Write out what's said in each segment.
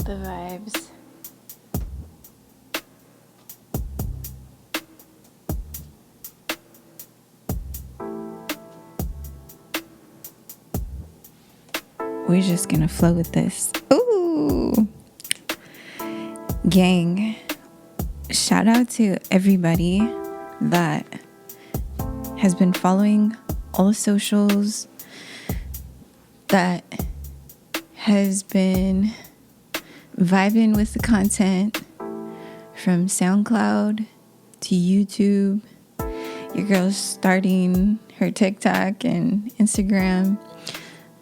the vibes. We're just gonna flow with this. Ooh, gang, shout out to everybody that has been following all the socials, that has been vibing with the content from SoundCloud to YouTube. Your girl's starting her TikTok and Instagram,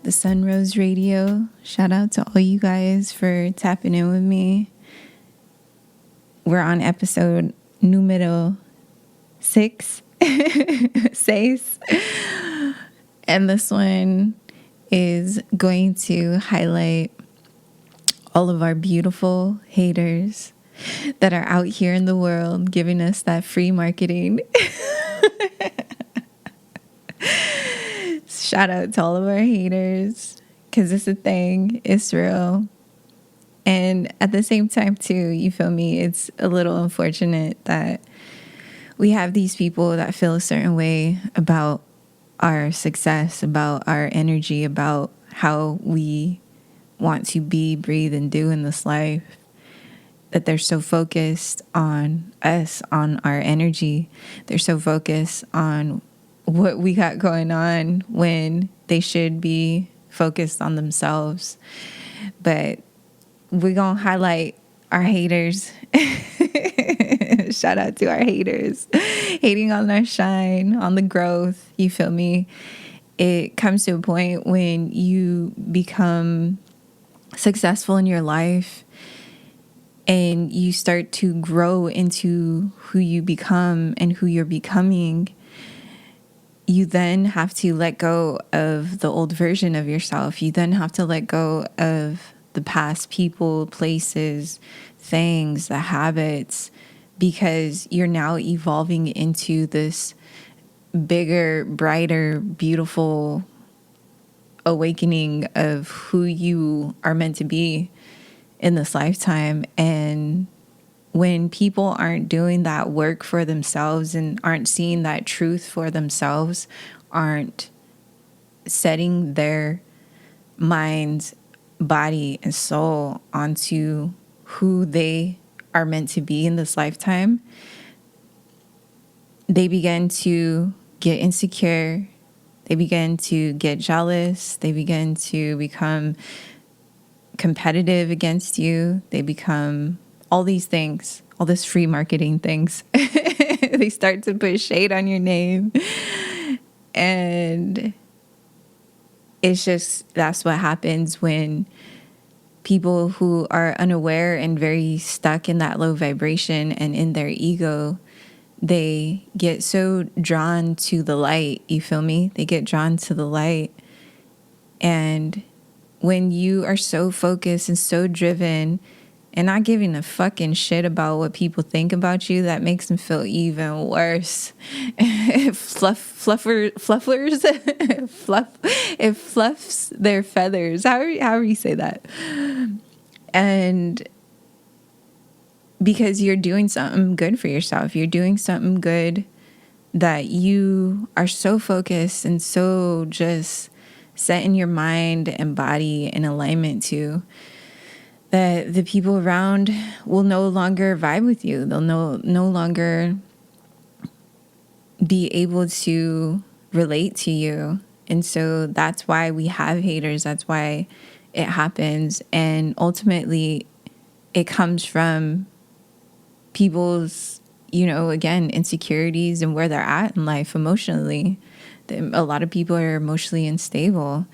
the SunRoze Radio. Shout out to all you guys for tapping in with me. We're on episode numero 6, 6. And this one is going to highlight all of our beautiful haters that are out here in the world giving us that free marketing. Shout out to all of our haters, because it's a thing, it's real. And at the same time too, you feel me, it's a little unfortunate that we have these people that feel a certain way about our success, about our energy, about how we want to be, breathe, and do in this life, that they're so focused on us, on our energy. They're so focused on what we got going on when they should be focused on themselves. But we're going to highlight our haters. Shout out to our haters. Hating on our shine, on the growth. You feel me? It comes to a point when you become successful in your life and you start to grow into who you become and who you're becoming. You then have to let go of the old version of yourself. You then have to let go of the past people, places, things, the habits, because you're now evolving into this bigger, brighter, beautiful awakening of who you are meant to be in this lifetime. And when people aren't doing that work for themselves and aren't seeing that truth for themselves, aren't setting their mind, body, and soul onto who they are meant to be in this lifetime, they begin to get insecure. They begin to get jealous. They begin to become competitive against you. They become all these things, all this free marketing things. They start to put shade on your name. And it's just, that's what happens when people who are unaware and very stuck in that low vibration and in their ego, they get so drawn to the light. You feel me? They get drawn to the light. And when you are so focused and so driven and not giving a fucking shit about what people think about you, that makes them feel even worse. It fluffs their feathers. However you say that. And because you're doing something good for yourself, you're doing something good that you are so focused and so just set in your mind and body in alignment to, that the people around will no longer vibe with you. They'll no longer be able to relate to you. And so that's why we have haters. That's why it happens. And ultimately, it comes from people's, again, insecurities and where they're at in life emotionally. A lot of people are emotionally unstable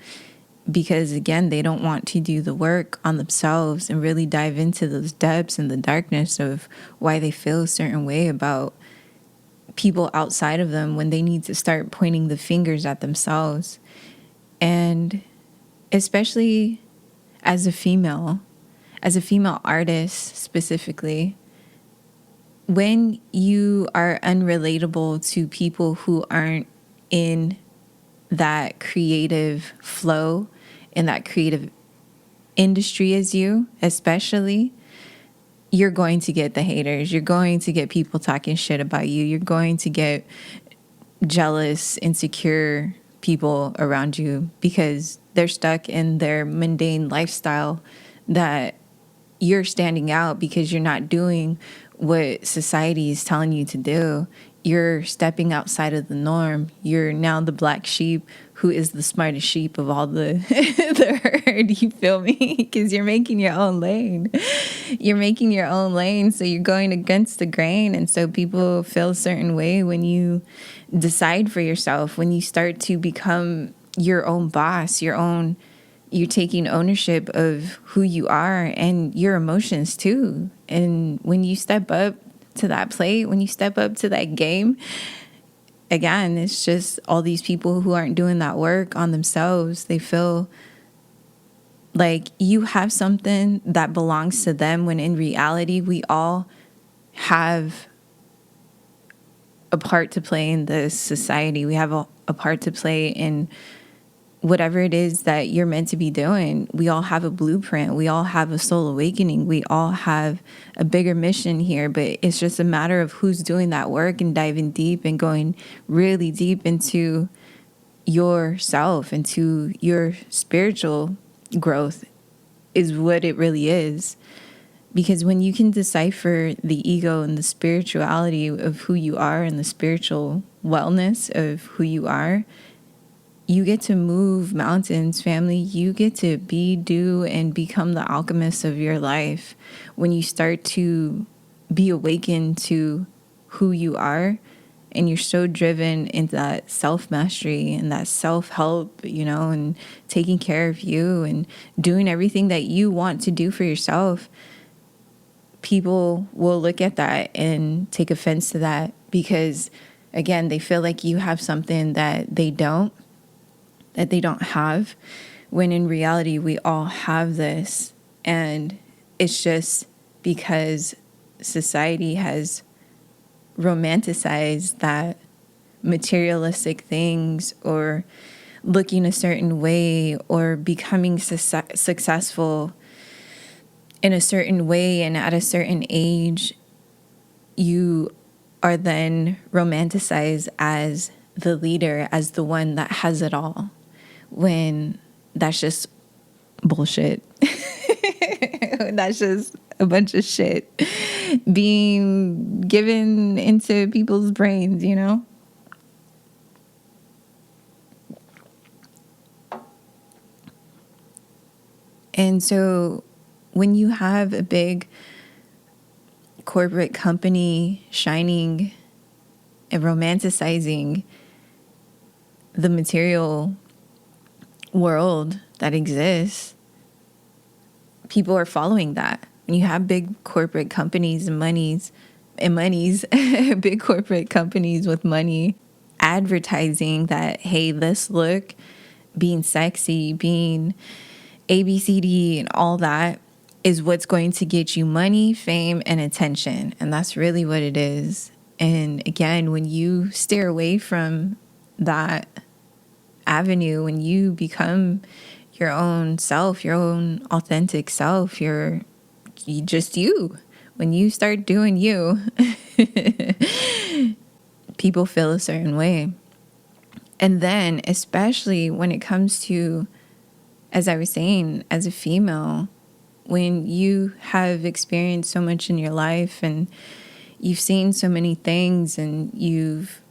because, again, they don't want to do the work on themselves and really dive into those depths and the darkness of why they feel a certain way about people outside of them, when they need to start pointing the fingers at themselves. And especially as a female artist specifically, when you are unrelatable to people who aren't in that creative flow, in that creative industry as you, especially, you're going to get the haters. You're going to get people talking shit about you. You're going to get jealous, insecure people around you because they're stuck in their mundane lifestyle, that you're standing out because you're not doing what society is telling you to do. You're stepping outside of the norm. You're now the black sheep who is the smartest sheep of all the the herd. You feel me? Because you're making your own lane. You're making your own lane, so you're going against the grain. And so people feel a certain way when you decide for yourself, when you start to become your own boss, you're taking ownership of who you are and your emotions too. And when you step up to that plate, when you step up to that game, again, it's just all these people who aren't doing that work on themselves. They feel like you have something that belongs to them, when in reality, we all have a part to play in this society. We have a part to play in whatever it is that you're meant to be doing. We all have a blueprint. We all have a soul awakening. We all have a bigger mission here, but it's just a matter of who's doing that work and diving deep and going really deep into yourself, into your spiritual growth is what it really is. Because when you can decipher the ego and the spirituality of who you are and the spiritual wellness of who you are, you get to move mountains, family. You get to be, do, and become the alchemist of your life. When you start to be awakened to who you are, and you're so driven into that self-mastery and that self-help, and taking care of you and doing everything that you want to do for yourself, people will look at that and take offense to that because, again, they feel like you have something that they don't have, when in reality we all have this. And it's just because society has romanticized that materialistic things, or looking a certain way, or becoming successful in a certain way and at a certain age, you are then romanticized as the leader, as the one that has it all, when that's just bullshit. That's just a bunch of shit being given into people's brains, And so when you have a big corporate company shining and romanticizing the material world that exists, people are following that. When you have big corporate companies and monies, big corporate companies with money advertising that, hey, this look, being sexy, being ABCD and all that is what's going to get you money, fame, and attention. And that's really what it is. And again, when you steer away from that avenue, when you become your own self, your own authentic self, you just you. When you start doing you, people feel a certain way. And then, especially when it comes to, as I was saying, as a female, when you have experienced so much in your life and you've seen so many things and you've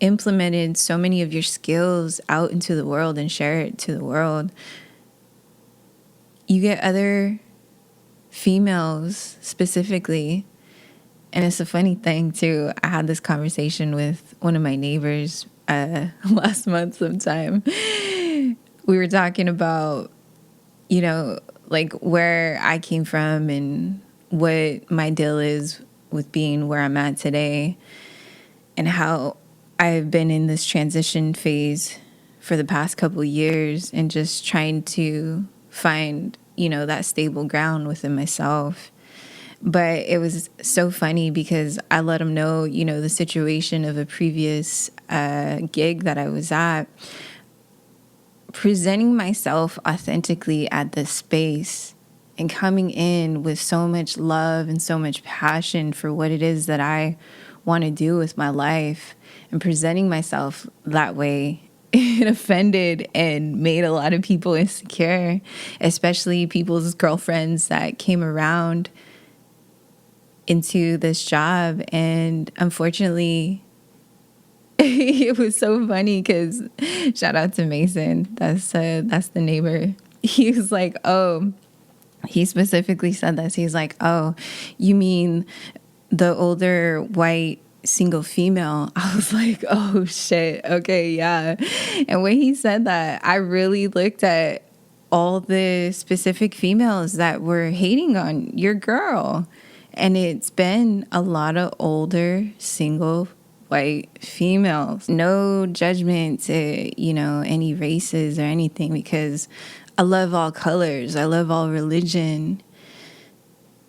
implemented so many of your skills out into the world and share it to the world, you get other females specifically. And it's a funny thing too. I had this conversation with one of my neighbors last month sometime. We were talking about, like where I came from and what my deal is with being where I'm at today, and how I've been in this transition phase for the past couple of years and just trying to find, that stable ground within myself. But it was so funny because I let him know, the situation of a previous gig that I was at. presenting myself authentically at this space and coming in with so much love and so much passion for what it is that I want to do with my life, and presenting myself that way, it offended and made a lot of people insecure, especially people's girlfriends that came around into this job. And unfortunately, it was so funny because shout out to Mason, that's the neighbor. He was like, oh, he specifically said this. He's like, oh, you mean the older white single female? I was like, oh shit, okay, yeah. And when he said that, I really looked at all the specific females that were hating on your girl. And it's been a lot of older single white females. No judgment to, any races or anything, because I love all colors. I love all religion.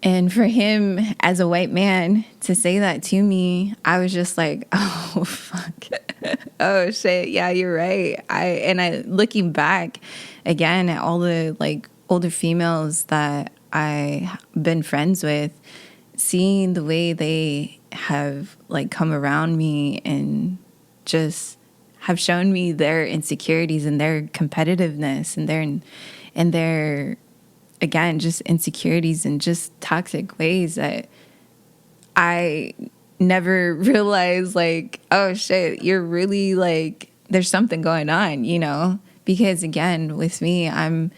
And for him as a white man to say that to me, I was just like, oh, fuck. Oh, shit. Yeah, you're right. I looking back again at all the older females that I've been friends with, seeing the way they have come around me and just have shown me their insecurities and their competitiveness and their again, just insecurities and just toxic ways that I never realized, oh shit, you're really there's something going on, because again, with me, I'm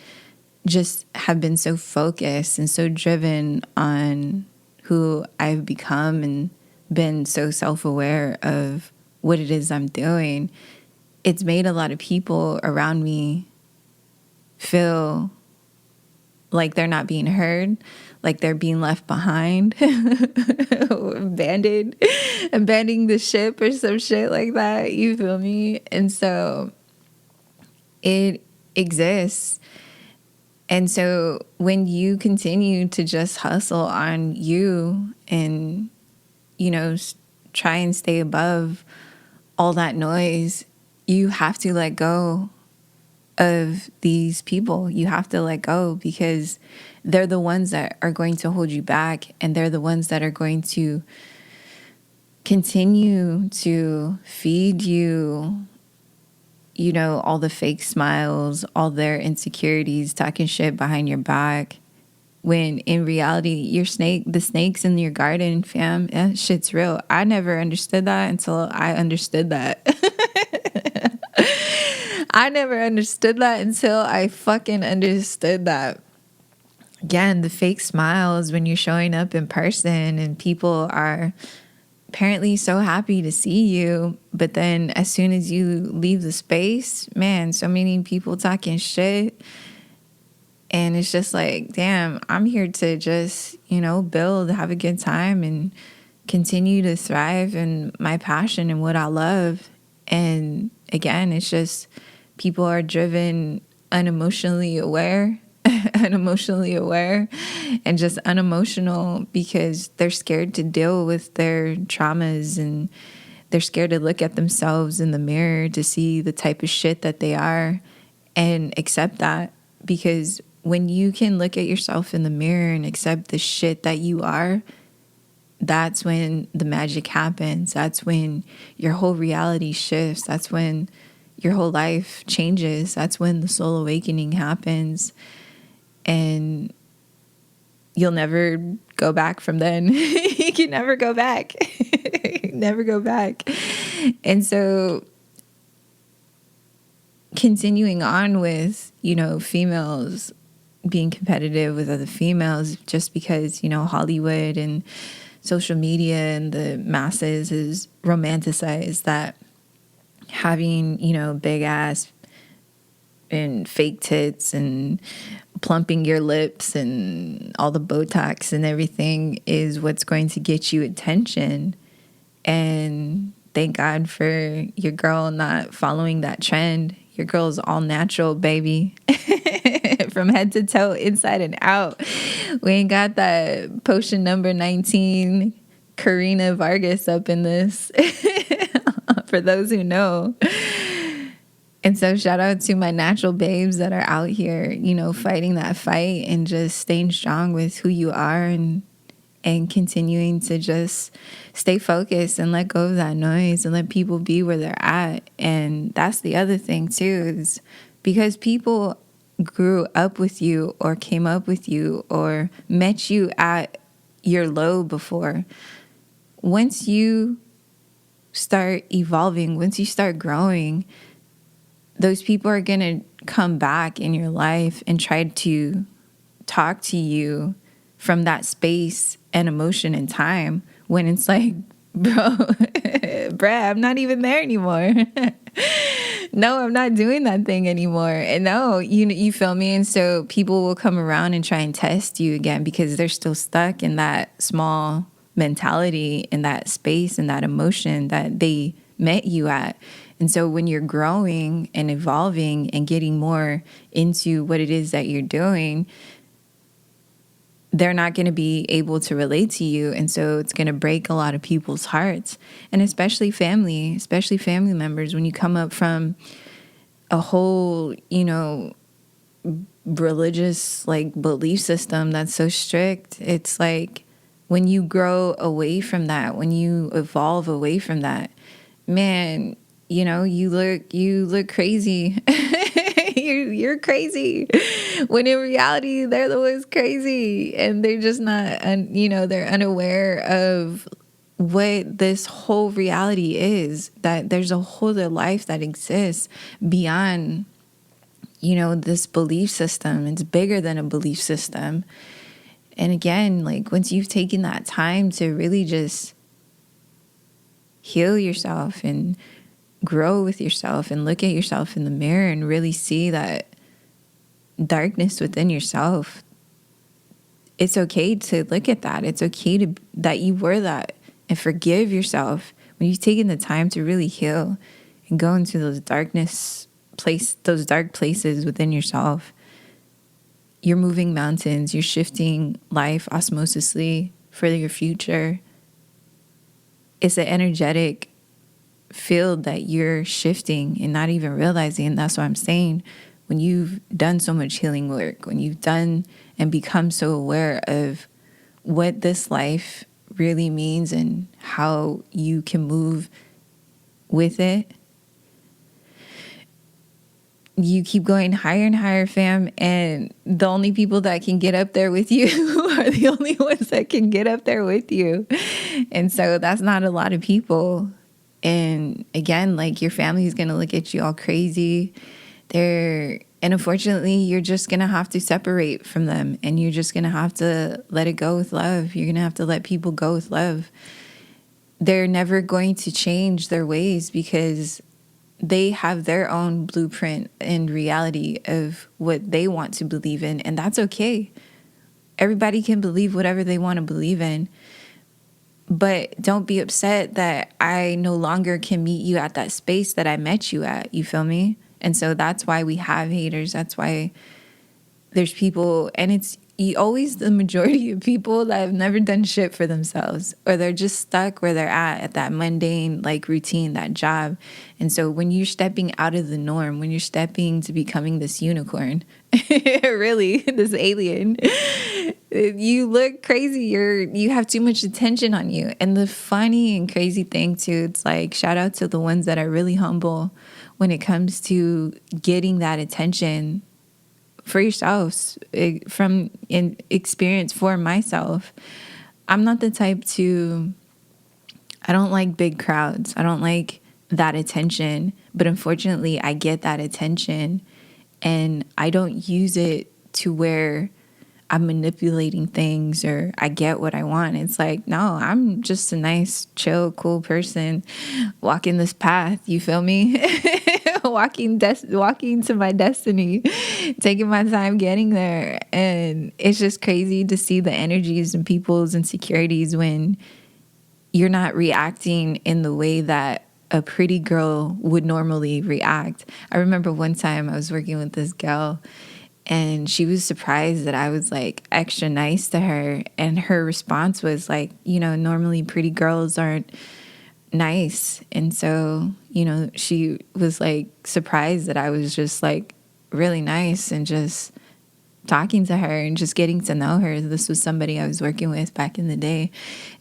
just have been so focused and so driven on who I've become and been so self-aware of what it is I'm doing. It's made a lot of people around me feel like they're not being heard, like they're being left behind, abandoning the ship or some shit like that. You feel me? And so it exists. And so when you continue to just hustle on you and, try and stay above all that noise, you have to let go of these people. You have to let go, because they're the ones that are going to hold you back, and they're the ones that are going to continue to feed you, all the fake smiles, all their insecurities, talking shit behind your back, when in reality, the snakes in your garden, fam, that shit's real. I never understood that until I understood that. I never understood that until I fucking understood that. Again, the fake smiles when you're showing up in person and people are apparently so happy to see you, but then as soon as you leave the space, man, so many people talking shit. And it's just like, damn, I'm here to just, build, have a good time, and continue to thrive in my passion and what I love. And again, it's just people are driven unemotionally aware, and just unemotional because they're scared to deal with their traumas, and they're scared to look at themselves in the mirror to see the type of shit that they are and accept that. Because when you can look at yourself in the mirror and accept the shit that you are, that's when the magic happens. That's when your whole reality shifts. That's when your whole life changes. That's when the soul awakening happens. And you'll never go back from then. You can never go back. Never go back. And so continuing on with, females being competitive with other females just because, Hollywood and social media and the masses is romanticized that having, big ass and fake tits and plumping your lips and all the Botox and everything is what's going to get you attention. And thank God for your girl not following that trend. Your girl's all natural, baby. From head to toe, inside and out. We ain't got that potion number 19 Karina Vargas up in this. For those who know. And so shout out to my natural babes that are out here, fighting that fight and just staying strong with who you are, and continuing to just stay focused and let go of that noise and let people be where they're at. And that's the other thing too, is because people grew up with you or came up with you or met you at your low before. Once you start evolving, once you start growing, those people are going to come back in your life and try to talk to you from that space and emotion and time, when it's like, bro, bruh, I'm not even there anymore. No, I'm not doing that thing anymore. And no, you feel me? And so people will come around and try and test you again because they're still stuck in that small mentality, in that space, and that emotion that they met you at. And so when you're growing and evolving and getting more into what it is that you're doing, they're not going to be able to relate to you. And so it's going to break a lot of people's hearts, and especially family members. When you come up from a whole, religious belief system that's so strict, it's like when you grow away from that, when you evolve away from that, man, you look crazy. You're crazy, when in reality they're the ones crazy, and they're just not, they're unaware of what this whole reality is, that there's a whole other life that exists beyond, this belief system. It's bigger than a belief system. And again, once you've taken that time to really just heal yourself and grow with yourself and look at yourself in the mirror and really see that darkness within yourself, it's okay to look at that. It's okay that you were that, and forgive yourself. When you've taken the time to really heal and go into those dark places within yourself, you're moving mountains. You're shifting life osmosisly for your future. It's an energetic field that you're shifting and not even realizing. And that's what I'm saying. When you've done so much healing work, when you've done and become so aware of what this life really means and how you can move with it, you keep going higher and higher, fam. And the only people that can get up there with you are the only ones that can get up there with you. And so that's not a lot of people. And again, your family is going to look at you all crazy. And unfortunately, you're just going to have to separate from them, and you're just going to have to let it go with love. You're going to have to let people go with love. They're never going to change their ways because they have their own blueprint and reality of what they want to believe in. And that's okay. Everybody can believe whatever they want to believe in. But don't be upset that I no longer can meet you at that space that I met you at. You feel me? And so that's why we have haters. That's why there's people, and it's always the majority of people that have never done shit for themselves, or they're just stuck where they're at that mundane routine, that job. And so when you're stepping out of the norm, when you're stepping to becoming this unicorn, really, this alien, you look crazy. You have too much attention on you. And the funny and crazy thing too, it's shout out to the ones that are really humble when it comes to getting that attention for yourselves, from in experience for myself. I'm not the type I don't like big crowds. I don't like that attention, but unfortunately I get that attention, and I don't use it to where I'm manipulating things or I get what I want. It's no, I'm just a nice, chill, cool person walking this path. You feel me? walking to my destiny, taking my time getting there. And it's just crazy to see the energies and people's insecurities when you're not reacting in the way that a pretty girl would normally react. I remember one time I was working with this girl, and she was surprised that I was extra nice to her. And her response was normally pretty girls aren't nice. And so, she was like surprised that I was just like really nice and just talking to her and just getting to know her. This was somebody I was working with back in the day.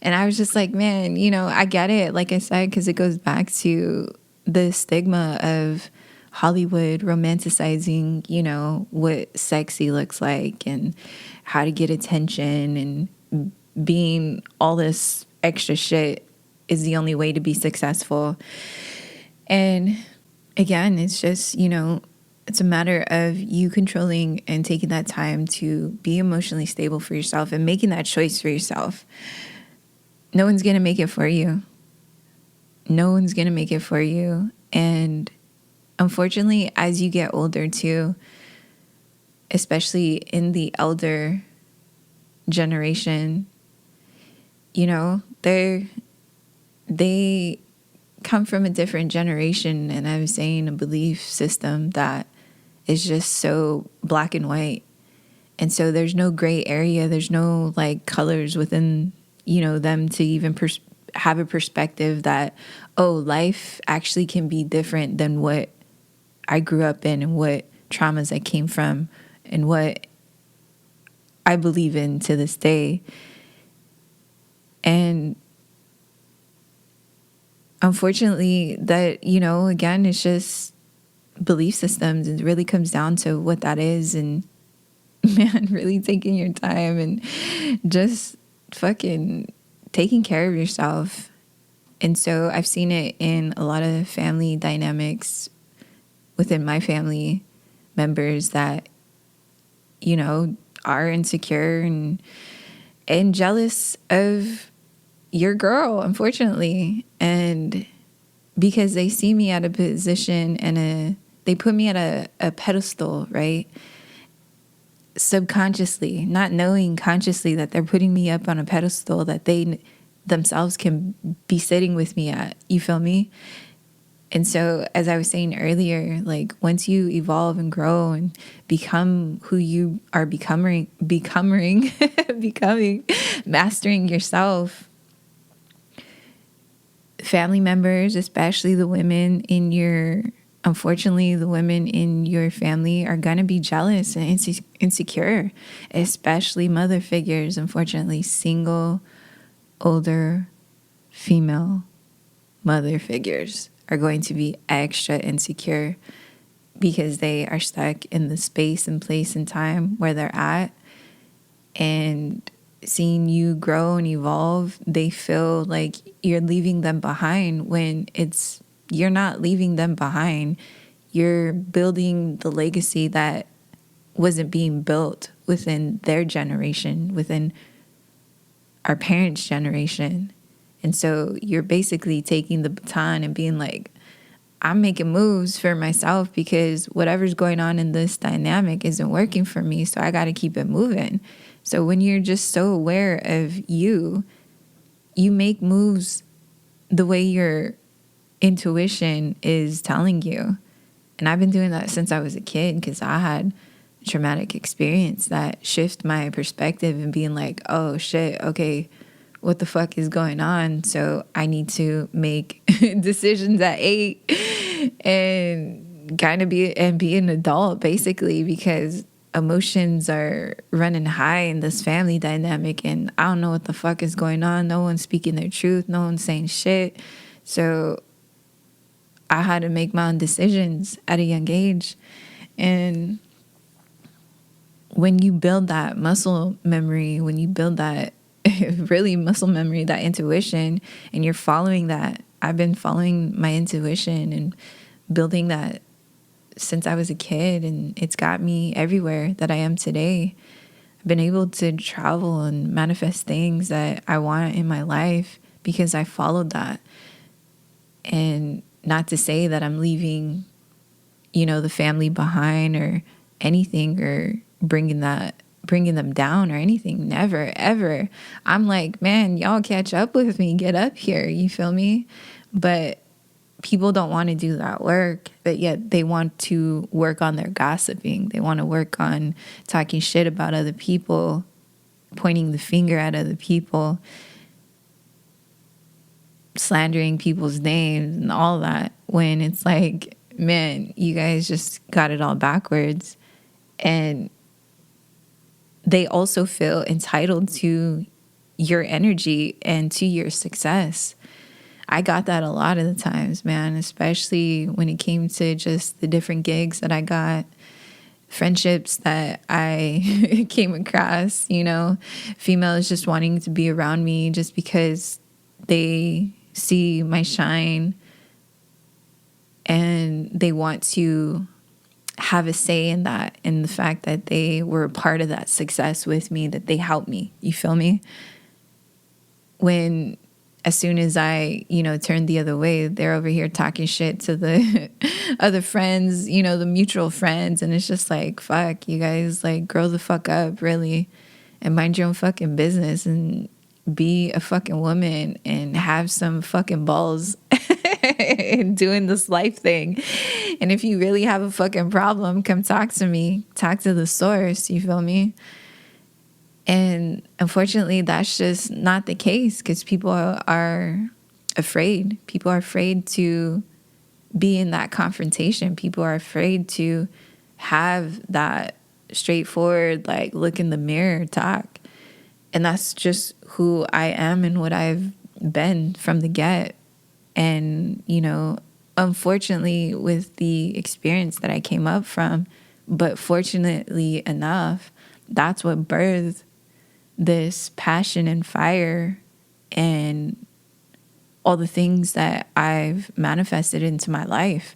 And I was just like, man, I get it. Like I said, because it goes back to the stigma of Hollywood romanticizing, what sexy looks like and how to get attention, and being all this extra shit is the only way to be successful. And again, it's just, it's a matter of you controlling and taking that time to be emotionally stable for yourself and making that choice for yourself. No one's going to make it for you. No one's going to make it for you. And unfortunately, as you get older too, especially in the elder generation, they come from a different generation, and I was saying a belief system that is just so black and white. And so there's no gray area. There's no like colors within, them to even have a perspective that, oh, life actually can be different than what I grew up in and what traumas I came from and what I believe in to this day. And unfortunately, that, again, it's just belief systems. It really comes down to what that is. And man, really taking your time and just fucking taking care of yourself. And so I've seen it in a lot of family dynamics within my family members that, are insecure and jealous of your girl, unfortunately. And because they see me at a position and they put me at a pedestal, right? Subconsciously, not knowing consciously that they're putting me up on a pedestal that they themselves can be sitting with me at. You feel me? And so, as I was saying earlier, like once you evolve and grow and become who you are becoming, mastering yourself, family members, especially the women in your family are going to be jealous and insecure, especially mother figures. Unfortunately, single, older, female mother figures are going to be extra insecure because they are stuck in the space and place and time where they're at. And seeing you grow and evolve, they feel like you're leaving them behind when you're not leaving them behind. You're building the legacy that wasn't being built within their generation, within our parents' generation. And so you're basically taking the baton and being like, I'm making moves for myself because whatever's going on in this dynamic isn't working for me. So I got to keep it moving. So when you're just so aware of you make moves the way your intuition is telling you. And I've been doing that since I was a kid because I had a traumatic experience that shifted my perspective and being like, oh shit, okay, what the fuck is going on? So I need to make decisions at 8 and kind of be an adult basically, because emotions are running high in this family dynamic and I don't know what the fuck is going on. No one's speaking their truth. No one's saying shit. So I had to make my own decisions at a young age. And when you build that muscle memory, when you build that really muscle memory, that intuition, and you're following that. I've been following my intuition and building that since I was a kid, and it's got me everywhere that I am today. I've been able to travel and manifest things that I want in my life because I followed that. And not to say that I'm leaving, the family behind or anything, or bringing them down or anything. Never, ever. I'm like, man, y'all catch up with me. Get up here. You feel me? But people don't want to do that work, but yet they want to work on their gossiping. They want to work on talking shit about other people, pointing the finger at other people. slandering people's names and all that, when it's like, man, you guys just got it all backwards. And they also feel entitled to your energy and to your success. I got that a lot of the times, man, especially when it came to just the different gigs that I got, friendships that I came across, females just wanting to be around me just because they see my shine and they want to have a say in that, in the fact that they were a part of that success with me, that they helped me. You feel me? When as soon as I, turned the other way, they're over here talking shit to the other friends, the mutual friends. And it's just like, fuck, you guys, like, grow the fuck up, really, and mind your own fucking business and be a fucking woman and have some fucking balls in doing this life thing. And if you really have a fucking problem, come talk to me. Talk to the source, you feel me? And unfortunately, that's just not the case, because people are afraid. People are afraid to be in that confrontation. People are afraid to have that straightforward, like, look in the mirror talk. And that's just who I am and what I've been from the get. And, unfortunately, with the experience that I came up from, but fortunately enough, that's what birthed this passion and fire and all the things that I've manifested into my life,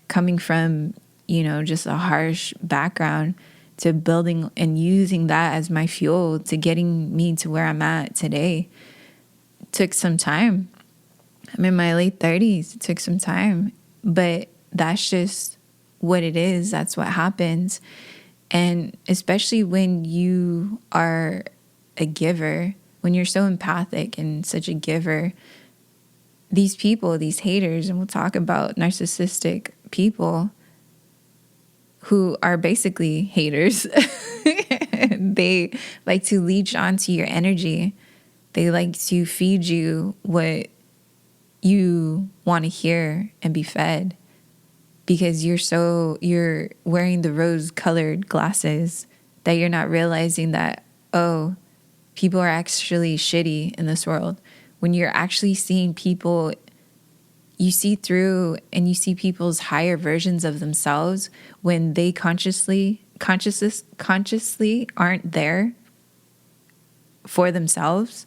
coming from, just a harsh background to building and using that as my fuel to getting me to where I'm at today. It took some time. I'm in my late 30s. It took some time, but that's just what it is. That's what happens. And especially when you are a giver, when you're so empathic and such a giver, these people, these haters, and we'll talk about narcissistic people who are basically haters. They like to leech onto your energy. They like to feed you what you want to hear and be fed, because you're wearing the rose-colored glasses, that you're not realizing that, oh, people are actually shitty in this world. When you're actually seeing people, you see through and you see people's higher versions of themselves when they consciously aren't there for themselves.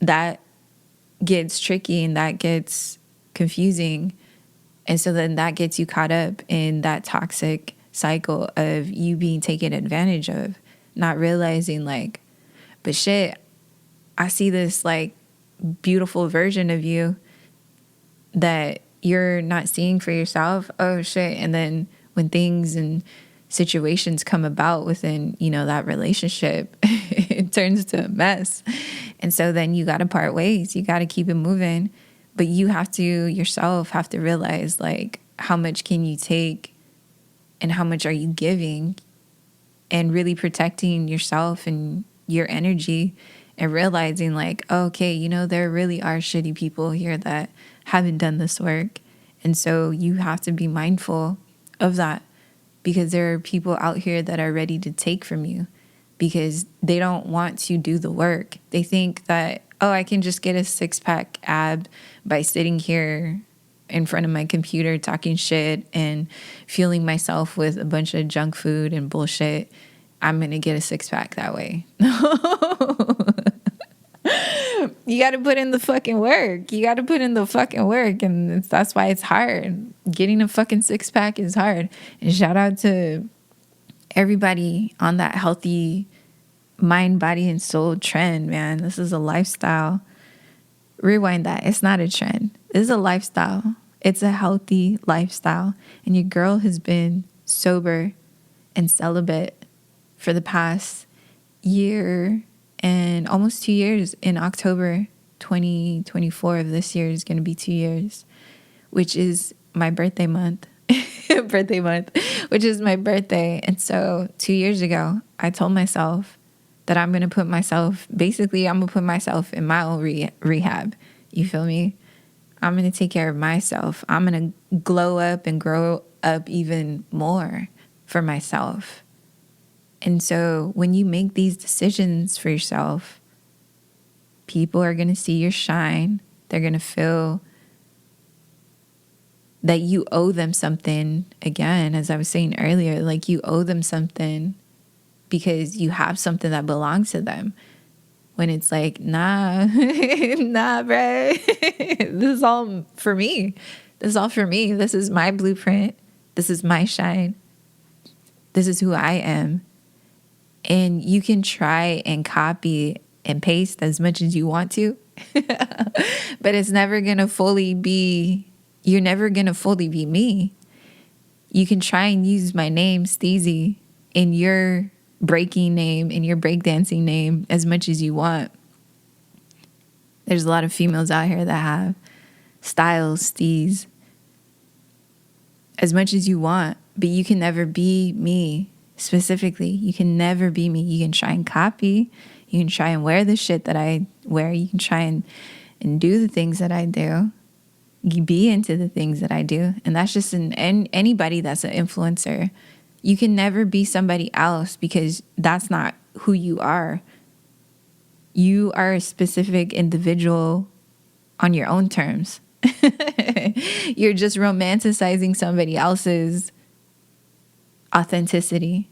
That gets tricky and that gets confusing. And so then that gets you caught up in that toxic cycle of you being taken advantage of, not realizing, like, but shit, I see this, like, beautiful version of you that you're not seeing for yourself. Oh shit. And then when things and situations come about within, that relationship, it turns to a mess. And so then you got to part ways. You got to keep it moving. But you have to yourself have to realize, like, how much can you take and how much are you giving, and really protecting yourself and your energy, and realizing, like, okay, there really are shitty people here that haven't done this work. And so you have to be mindful of that, because there are people out here that are ready to take from you because they don't want to do the work. They think that, oh, I can just get a 6-pack ab by sitting here in front of my computer talking shit and fueling myself with a bunch of junk food and bullshit. I'm going to get a 6-pack that way. You got to put in the fucking work. You got to put in the fucking work. And that's why it's hard. Getting a fucking 6-pack is hard. And shout out to everybody on that healthy mind, body, and soul trend, man. This is a lifestyle. Rewind that. It's not a trend. This is a lifestyle. It's a healthy lifestyle. And your girl has been sober and celibate for the past year and almost 2 years. In October 2024 of this year is going to be 2 years, which is my birthday month. Which is my birthday. And so 2 years ago, I told myself that I'm going to put myself in my own rehab. You feel me? I'm going to take care of myself. I'm going to glow up and grow up even more for myself. And so when you make these decisions for yourself, people are going to see your shine. They're going to feel that you owe them something. Again, as I was saying earlier, like you owe them something because you have something that belongs to them. When it's like, nah, nah, bruh. This is all for me. This is all for me. This is my blueprint. This is my shine. This is who I am. And you can try and copy and paste as much as you want to, but it's never going to fully be, you're never going to fully be me. You can try and use my name, Steezy, in your breaking name, in your breakdancing name as much as you want. There's a lot of females out here that have styles, Steez, as much as you want, but you can never be me. Specifically, you can never be me. You can try and copy. You can try and wear the shit that I wear. You can try and do the things that I do. You be into the things that I do. And that's just anybody that's an influencer. You can never be somebody else because that's not who you are. You are a specific individual on your own terms. You're just romanticizing somebody else's authenticity.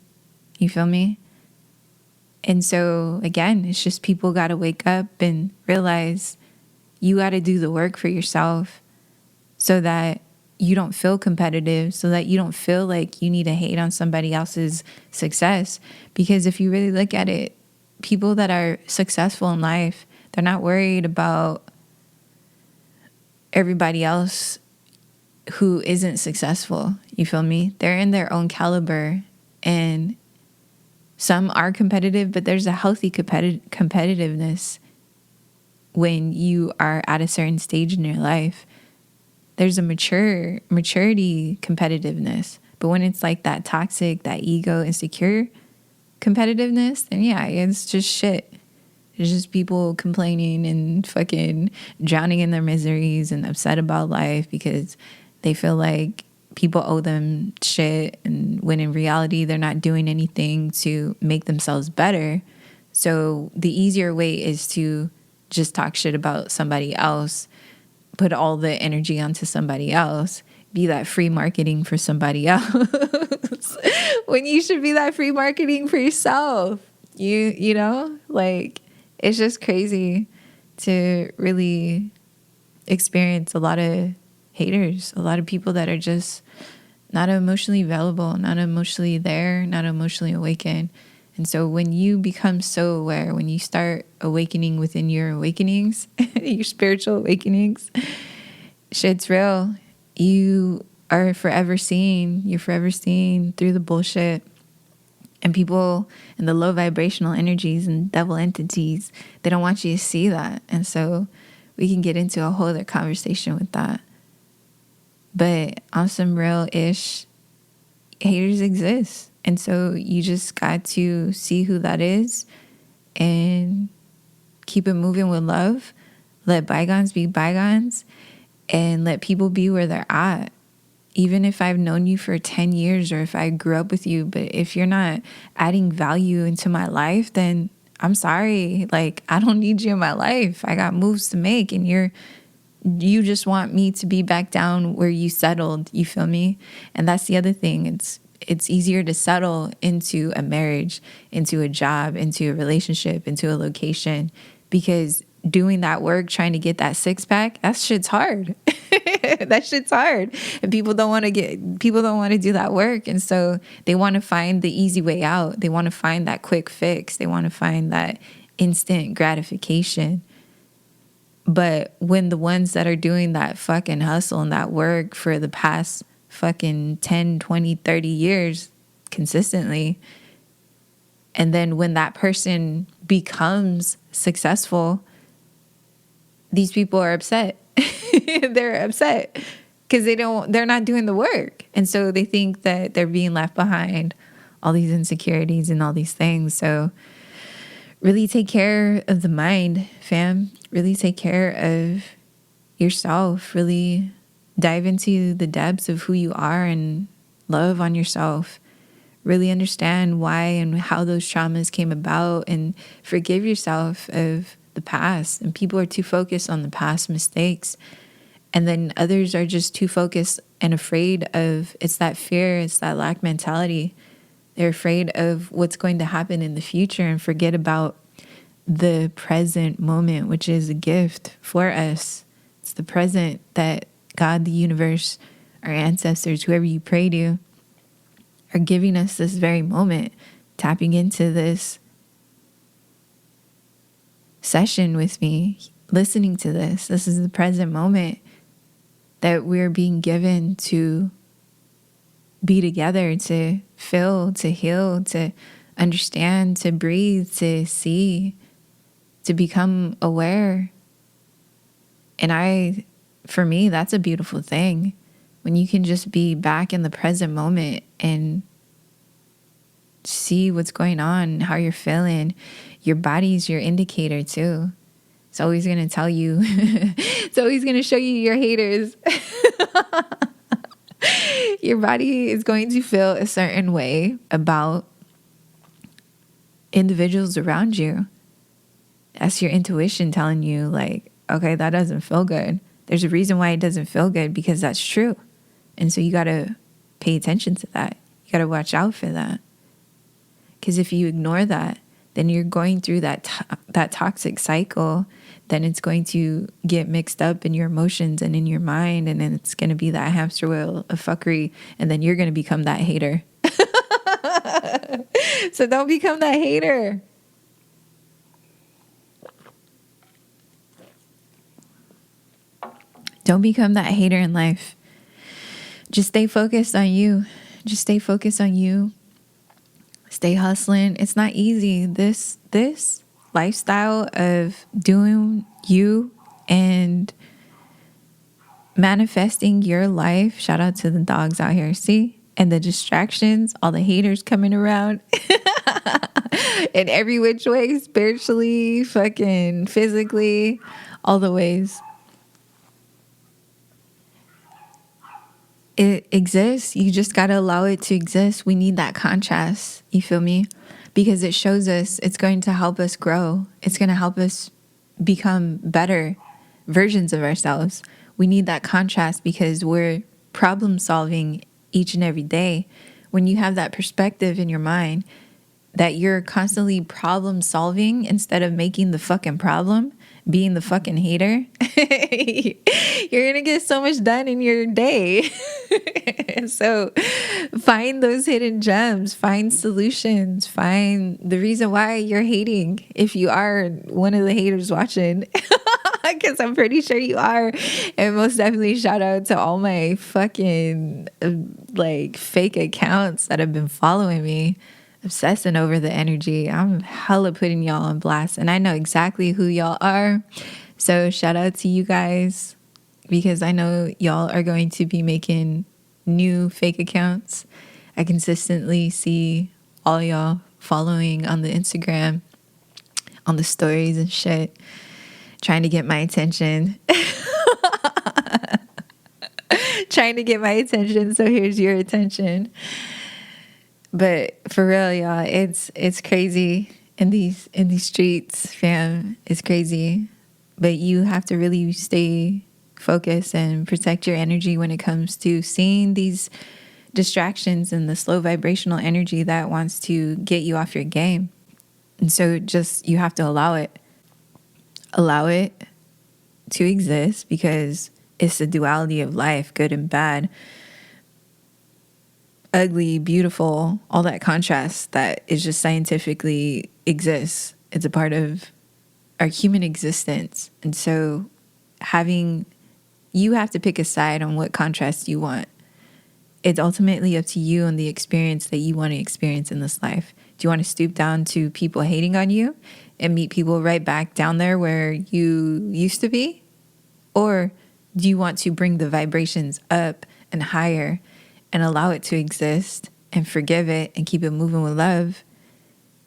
You feel me? And so again, it's just people got to wake up and realize you got to do the work for yourself so that you don't feel competitive, so that you don't feel like you need to hate on somebody else's success. Because if you really look at it, people that are successful in life, they're not worried about everybody else who isn't successful. You feel me? They're in their own caliber, and some are competitive, but there's a healthy competitiveness when you are at a certain stage in your life. There's a maturity competitiveness. But when it's like that toxic, that ego, insecure competitiveness, then yeah, it's just shit. It's just people complaining and fucking drowning in their miseries and upset about life because they feel like people owe them shit, and when in reality, they're not doing anything to make themselves better. So the easier way is to just talk shit about somebody else, put all the energy onto somebody else, be that free marketing for somebody else when you should be that free marketing for yourself. You know, like, it's just crazy to really experience a lot of haters, a lot of people that are just not emotionally available, not emotionally there, not emotionally awakened. And so when you become so aware, when you start awakening within your awakenings, your spiritual awakenings, shit's real. You are forever seeing. You're forever seeing through the bullshit. And people and the low vibrational energies and devil entities, they don't want you to see that. And so we can get into a whole other conversation with that. But on some real-ish, haters exist. And so you just got to see who that is and keep it moving with love. Let bygones be bygones and let people be where they're at. Even if I've known you for 10 years or if I grew up with you, but if you're not adding value into my life, then I'm sorry. Like, I don't need you in my life. I got moves to make, and you just want me to be back down where you settled. You feel me? And that's the other thing. It's easier to settle into a marriage, into a job, into a relationship, into a location, because doing that work, trying to get that six pack, that shit's hard. That shit's hard. And people don't want to do that work. And so they want to find the easy way out. They want to find that quick fix. They want to find that instant gratification. But when the ones that are doing that fucking hustle and that work for the past fucking 10, 20, 30 years consistently, and then when that person becomes successful, these people are upset. They're upset because they're not doing the work. And so they think that they're being left behind, all these insecurities and all these things. So really take care of the mind, fam. Really take care of yourself, really dive into the depths of who you are and love on yourself. Really understand why and how those traumas came about, and forgive yourself of the past. And people are too focused on the past mistakes, and then others are just too focused and afraid of, it's that fear, it's that lack mentality. They're afraid of what's going to happen in the future and forget about the present moment, which is a gift for us. It's the present that God, the universe, our ancestors, whoever you pray to, are giving us this very moment, tapping into this session with me, listening to this. This is the present moment that we're being given to be together, to feel, to heal, to understand, to breathe, to see, to become aware. And for me, that's a beautiful thing. When you can just be back in the present moment and see what's going on, how you're feeling. Your body's your indicator too. It's always going to tell you, it's always going to show you your haters. Your body is going to feel a certain way about individuals around you. That's your intuition telling you, like, okay, that doesn't feel good. There's a reason why it doesn't feel good, because that's true. And so you got to pay attention to that. You got to watch out for that. Because if you ignore that, then you're going through that toxic cycle. Then it's going to get mixed up in your emotions and in your mind. And then it's going to be that hamster wheel of fuckery. And then you're going to become that hater. So don't become that hater. Don't become that hater in life. Just stay focused on you. Just stay focused on you. Stay hustling. It's not easy. This lifestyle of doing you and manifesting your life. Shout out to the dogs out here. See? And the distractions, all the haters coming around in every which way, spiritually, fucking physically, all the ways. It exists. You just got to allow it to exist. We need that contrast. You feel me? Because it shows us, it's going to help us grow. It's going to help us become better versions of ourselves. We need that contrast because we're problem solving each and every day. When you have that perspective in your mind that you're constantly problem solving instead of making the fucking problem, being the fucking hater, you're going to get so much done in your day. So find those hidden gems, find solutions, find the reason why you're hating. If you are one of the haters watching, because I'm pretty sure you are. And most definitely shout out to all my fucking fake accounts that have been following me, obsessing over the energy. I'm hella putting y'all on blast, and I know exactly who y'all are. So shout out to you guys, because I know y'all are going to be making new fake accounts. I consistently see all y'all following on the Instagram, on the stories and shit, trying to get my attention. Trying to get my attention, so here's your attention. But for real, y'all, it's crazy in these streets, fam. It's crazy. But you have to really stay focused and protect your energy when it comes to seeing these distractions and the slow vibrational energy that wants to get you off your game. And so just, you have to allow it. Allow it to exist, because it's the duality of life, good and bad, ugly, beautiful, all that contrast that is just scientifically exists. It's a part of our human existence. And so you have to pick a side on what contrast you want. It's ultimately up to you and the experience that you want to experience in this life. Do you want to stoop down to people hating on you and meet people right back down there where you used to be? Or do you want to bring the vibrations up and higher and allow it to exist and forgive it and keep it moving with love?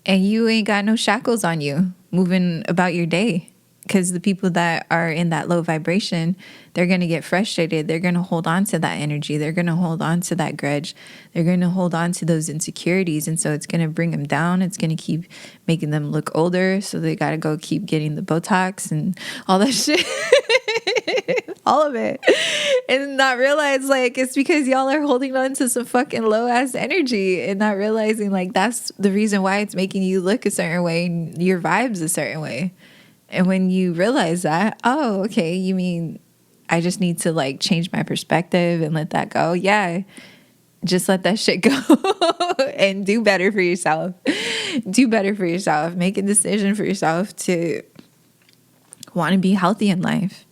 And you ain't got no shackles on you moving about your day, Because the people that are in that low vibration, they're going to get frustrated. They're going to hold on to that energy. They're going to hold on to that grudge. They're going to hold on to those insecurities. And so it's going to bring them down. It's going to keep making them look older. So they got to go keep getting the Botox and all that shit. All of it. And not realize, like, it's because y'all are holding on to some fucking low ass energy and not realizing, like, that's the reason why it's making you look a certain way and your vibes a certain way. And when you realize that, oh, okay, you mean I just need to, like, change my perspective and let that go? Yeah, just let that shit go and do better for yourself. Do better for yourself. Make a decision for yourself to want to be healthy in life.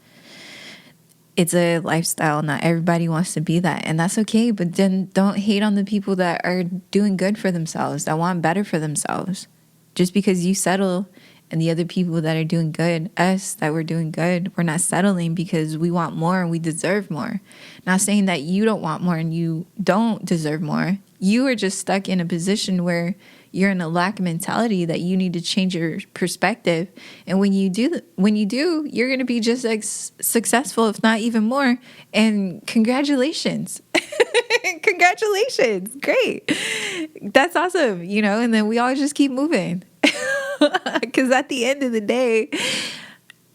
It's a lifestyle. Not everybody wants to be that, and that's okay. But then don't hate on the people that are doing good for themselves, that want better for themselves. Just because you settle and the other people that are doing good, us that we're doing good, we're not settling because we want more and we deserve more. Not saying that you don't want more and you don't deserve more. You are just stuck in a position where you're in a lack mentality that you need to change your perspective. And when you do, you're going to be just as successful, if not even more. And congratulations. Congratulations. Great. That's awesome. And then we all just keep moving. Because at the end of the day,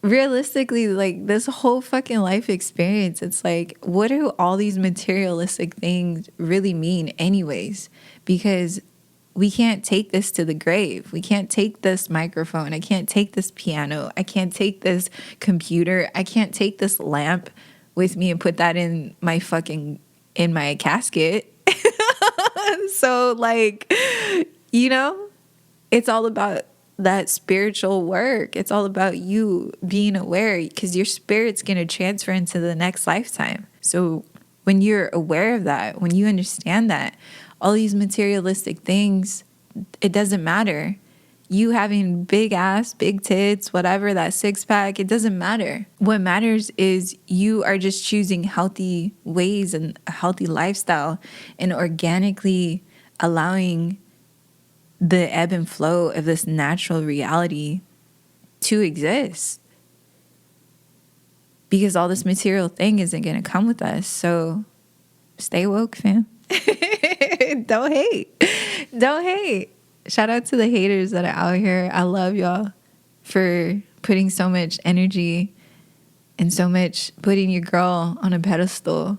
realistically, like, this whole fucking life experience, it's like, what do all these materialistic things really mean anyways? Because we can't take this to the grave. We can't take this microphone. I can't take this piano. I can't take this computer. I can't take this lamp with me and put that in my casket. So, like, it's all about that spiritual work. It's all about you being aware, because your spirit's going to transfer into the next lifetime. So when you're aware of that, when you understand that, all these materialistic things, it doesn't matter. You having big ass, big tits, whatever, that six pack, it doesn't matter. What matters is you are just choosing healthy ways and a healthy lifestyle and organically allowing the ebb and flow of this natural reality to exist. Because all this material thing isn't going to come with us. So stay woke, fam. Don't hate. Don't hate. Shout out to the haters that are out here. I love y'all for putting so much energy and so much putting your girl on a pedestal,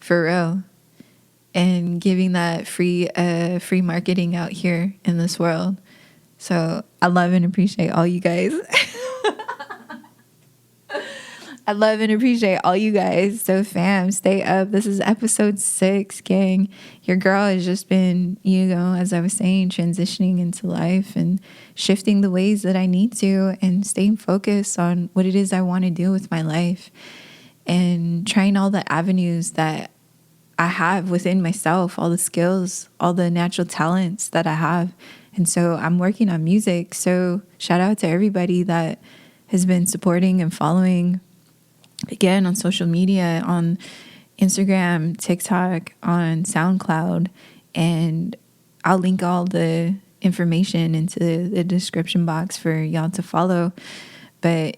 for real, and giving that free marketing out here in this world. So I love and appreciate all you guys. I love and appreciate all you guys. So fam, stay up. This is episode 6, gang. Your girl has just been, as I was saying, transitioning into life and shifting the ways that I need to and staying focused on what it is I want to do with my life and trying all the avenues that I have within myself, all the skills, all the natural talents that I have. And so I'm working on music. So shout out to everybody that has been supporting and following, again, on social media, on Instagram, TikTok, on SoundCloud. And I'll link all the information into the description box for y'all to follow. But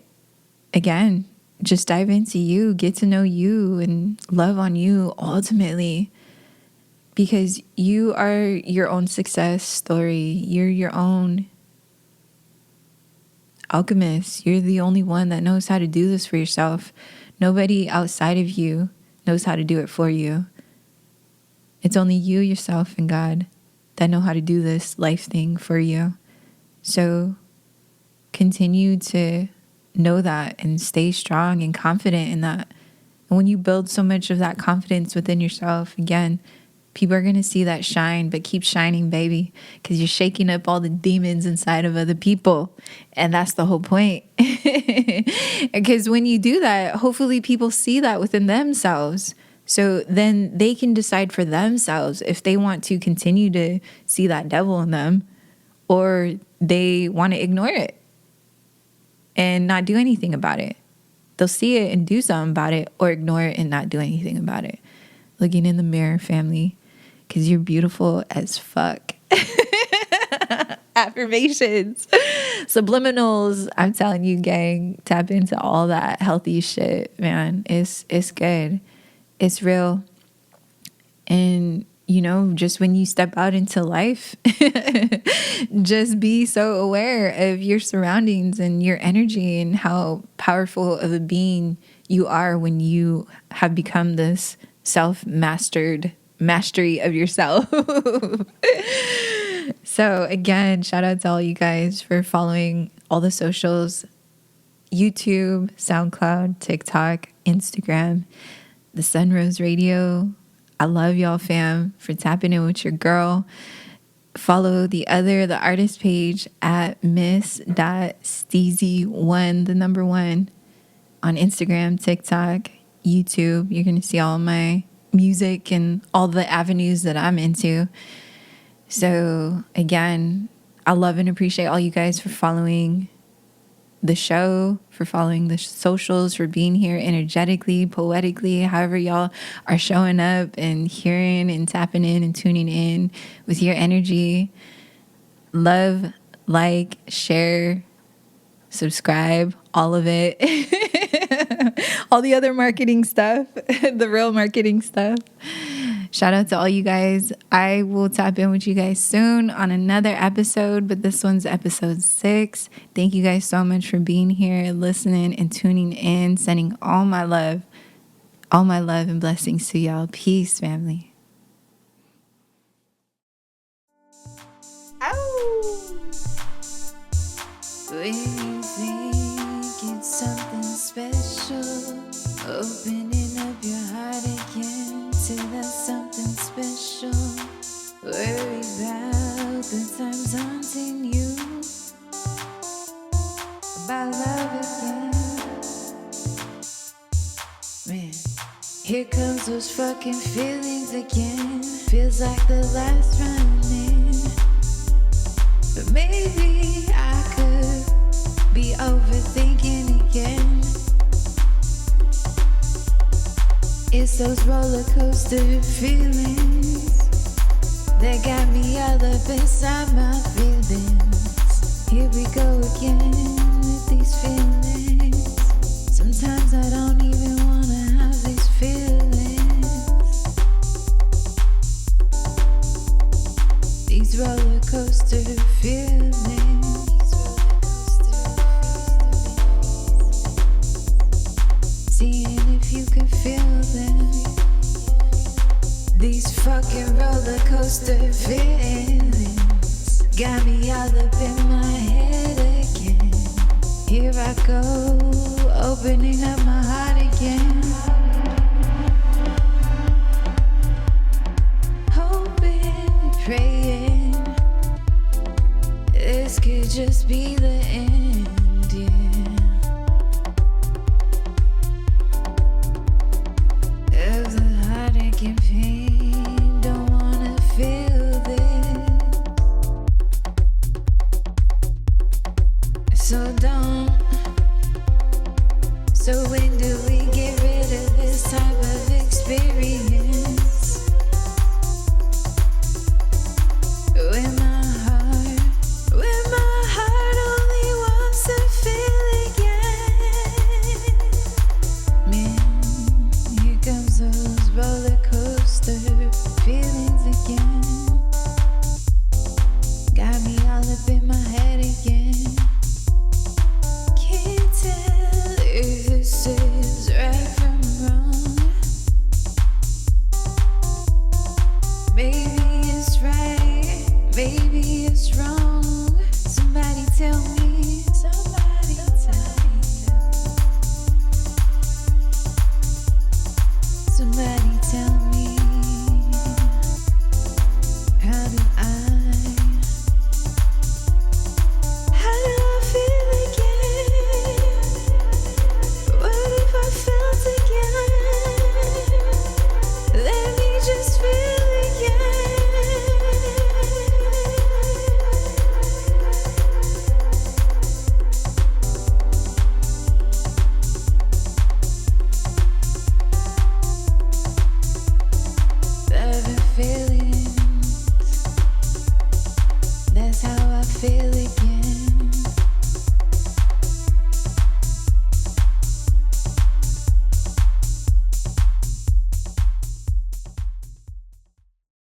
again, just dive into you, get to know you, and love on you ultimately, because you are your own success story. You're your own alchemist. You're the only one that knows how to do this for yourself. Nobody outside of you knows how to do it for you. It's only you, yourself, and God that know how to do this life thing for you. So continue to know that and stay strong and confident in that. And when you build so much of that confidence within yourself, again, people are going to see that shine, but keep shining, baby, because you're shaking up all the demons inside of other people. And that's the whole point. Because when you do that, hopefully people see that within themselves. So then they can decide for themselves if they want to continue to see that devil in them or they want to ignore it and not do anything about it. They'll see it and do something about it, or ignore it and not do anything about it. Looking in the mirror, family, because you're beautiful as fuck. Affirmations, subliminals. I'm telling you, gang, tap into all that healthy shit, man. It's good. It's real. And you know, just when you step out into life, just be so aware of your surroundings and your energy and how powerful of a being you are when you have become this mastery of yourself. So again, shout out to all you guys for following all the socials: YouTube, SoundCloud, TikTok, Instagram, the SunRoze Radio. I love y'all, fam, for tapping in with your girl. Follow the artist page at miss.steezy1, the number 1, on Instagram, TikTok, YouTube. You're going to see all my music and all the avenues that I'm into. So again, I love and appreciate all you guys for following the show, for following the socials, for being here energetically, poetically, however y'all are showing up and hearing and tapping in and tuning in with your energy. Love, like, share, subscribe, all of it. All the other marketing stuff, the real marketing stuff. Shout out to all you guys. I will tap in with you guys soon on another episode, but this one's episode 6. Thank you guys so much for being here, listening and tuning in, sending all my love and blessings to y'all. Peace, family. Ow! When you think it's something special, opening up your heart again to that something special. Worry about the times haunting you, about love again. Man, here comes those fucking feelings again. Feels like the last running, but maybe I could be overthinking again. It's those roller coaster feelings that got me all up inside my feelings. Here we go again with these feelings. Sometimes I don't even wanna have these feelings. These roller coaster feelings. Seeing if you can feel them. These fucking roller coaster feelings got me all up in my head again. Here I go, opening up my heart again. Hoping and praying this could just be the end, yeah. Of the heartache and pain, don't wanna feel this. So don't. So when